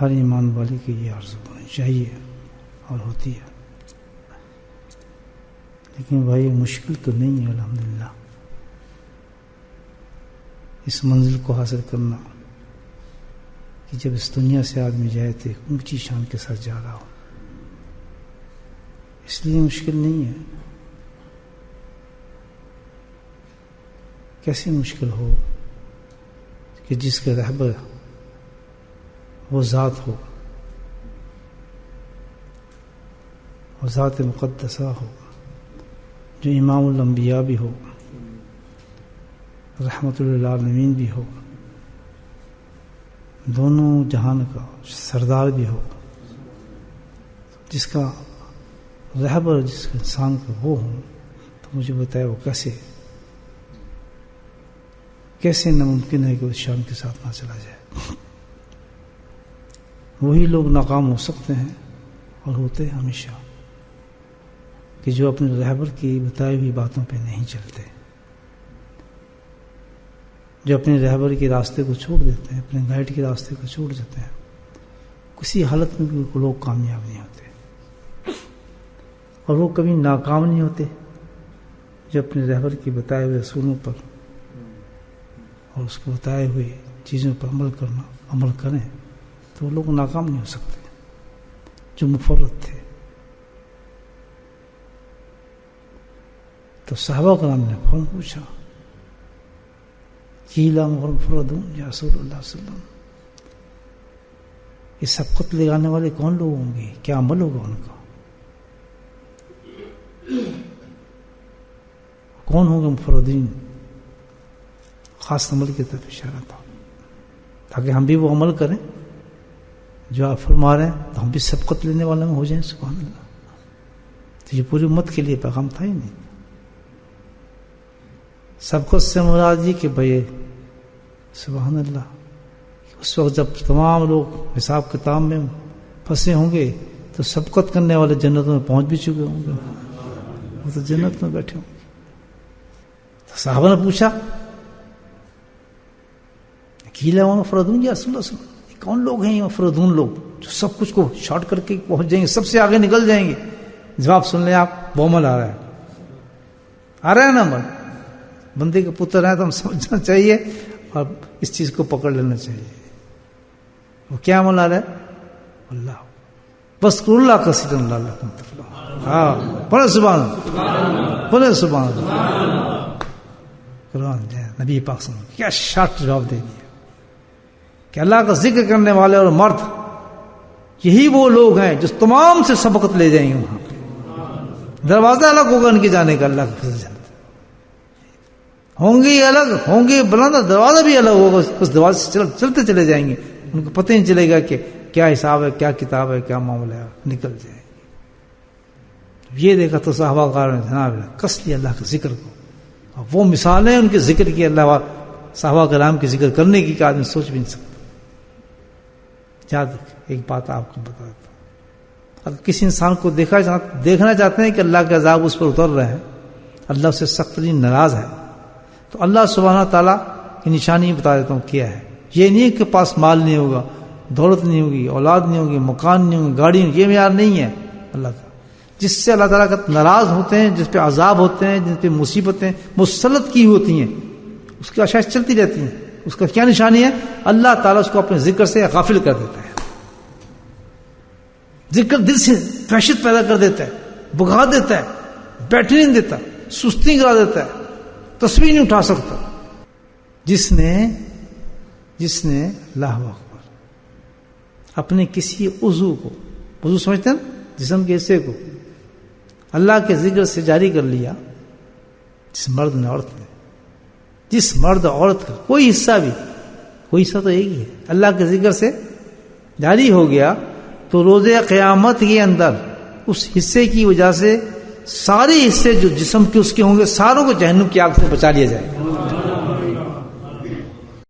ہر ایمان والے کی یہ آرزو ہونی چاہیے اور ہوتی ہے. لیکن بھائی مشکل تو نہیں ہے الحمدللہ اس منزل کو حاصل کرنا کہ جب اس دنیا سے آدمی جائے تو ایک اونچی شان کے ساتھ جا رہا ہو. اس لیے مشکل نہیں ہے. کیسے مشکل ہو کہ جس کے رہبر وہ ذات ہو، وہ ذات مقدسہ ہو، جو امام الانبیاء بھی ہو، رحمت للعالمین بھی ہو، دونوں جہان کا سردار بھی ہو، جس کا رہبر جس کا انسان کا وہ ہوں، تو مجھے بتائے وہ کیسے ناممکن ہے کہ اس شان کے ساتھ نہ چلا جائے. وہی لوگ ناکام ہو سکتے ہیں اور ہوتے ہیں ہمیشہ کہ جو اپنے رہبر کی بتائی ہوئی باتوں پہ نہیں چلتے، جو اپنے رہبر کے راستے کو چھوڑ دیتے ہیں، اپنے گائیڈ کے راستے کو چھوڑ دیتے ہیں. کسی حالت میں بھی لوگ کامیاب نہیں ہوتے، اور وہ کبھی ناکام نہیں ہوتے جو اپنے رہبر کی بتائے ہوئے اصولوں پر اور اس کو بتائے ہوئے چیزوں پر عمل کریں تو وہ لوگ ناکام نہیں ہو سکتے جو مفرط تھے. تو صحابہ کرام نے فوراً پوچھا کیلا مفردون یا رسول اللہ صلی اللہ علیہ وسلم، یہ سبقت لگانے والے کون لوگ ہوں گے، کیا عمل ہوگا ان کا، کون ہوں گے مفردین؟ خاص عمل کی طرف اشارہ تھا تاکہ ہم بھی وہ عمل کریں جو آپ فرما رہے ہیں، تو ہم بھی سبقت لینے والے میں ہو جائیں. سبحان اللہ. تو یہ پوری امت کے لیے پیغام تھا ہی نہیں. سبقت سے مراد یہ کہ بھائی سبحان اللہ اس وقت جب تمام لوگ حساب کتاب میں پھنسے ہوں گے تو سبقت کرنے والے جنتوں میں پہنچ بھی چکے ہوں گے، وہ تو جنت میں بیٹھے ہوں گے. تو صحابہ نے پوچھا کیلا مفردون یا رسول اللہ صلی اللہ علیہ وسلم، کون لوگ ہیں یہ مفردون لوگ جو سب کچھ کو شارٹ کر کے پہنچ جائیں گے، سب سے آگے نکل جائیں گے؟ جواب سن لیں آپ، وہ عمل آ رہا ہے نا عمل. بندے کے پتر ہیں تو ہم سمجھنا چاہیے اور اس چیز کو پکڑ لینا چاہیے. وہ کیا عمل آ رہا ہے؟ اللہ بس اللہ کا سر اللہ. ہاں بڑے سبحان بڑے سبحان قرآن نبی پاک صلی اللہ علیہ وسلم کیا شارٹ جواب دے دیا کہ اللہ کا ذکر کرنے والے اور مرد یہی وہ لوگ ہیں جو تمام سے سبقت لے جائیں گے. وہاں پہ دروازہ الگ ہوگا ان کے جانے کا، اللہ کا فضل جانتا ہوں گے الگ ہوں گے، بلند دروازہ بھی الگ ہوگا، اس دروازے سے چلتے چلے جائیں گے، ان کو پتہ نہیں چلے گا کہ کیا حساب ہے، کیا کتاب ہے، کیا معاملہ ہے، نکل جائیں گے. یہ دیکھا تو صحابہ کار نے جناب کس لیا اللہ کے ذکر کو. وہ مثالیں ان کے ذکر کی، اللہ صحابہ کرام کے ذکر کرنے کی کہ آدمی سوچ بھی نہیں سکتا. یاد ایک بات آپ کو بتا دیتا ہوں، اگر کسی انسان کو دیکھنا چاہتے ہیں کہ اللہ کے عذاب اس پر اتر رہے ہیں، اللہ اس سے سخت ناراض ہے، تو اللہ سبحانہ تعالیٰ کی نشانی بتا دیتا ہوں کیا ہے. یہ نہیں کہ پاس مال نہیں ہوگا، دولت نہیں ہوگی، اولاد نہیں ہوگی، مکان نہیں ہوگی، گاڑی نہیں ہوگی، یہ معیار نہیں ہے اللہ کا. جس سے اللہ تعالیٰ کا ناراض ہوتے ہیں، جس پہ عذاب ہوتے ہیں، جن پہ مصیبتیں مسلط کی ہوتی ہیں، اس کی آشائش چلتی رہتی ہیں. اس کا کیا نشانی ہے؟ اللہ تعالیٰ اس کو اپنے ذکر سے غافل کر دیتا ہے. ذکر دل سے وحشت پیدا کر دیتا ہے، بگا دیتا ہے، بیٹھنے نہیں دیتا، سستی کرا دیتا ہے، تصویر نہیں اٹھا سکتا. جس نے اللہ اکبر اپنے کسی عضو کو، عضو سمجھتے ہیں جسم کے حصے کو، اللہ کے ذکر سے جاری کر لیا، جس مرد نے عورت نے، جس مرد عورت کا کوئی حصہ تو ایک ہی ہے، اللہ کے ذکر سے جاری ہو گیا، تو روز قیامت کے اندر اس حصے کی وجہ سے سارے حصے جو جسم کے اس کے ہوں گے ساروں کو جہنم کی آگ سے بچا لیا جائے گا.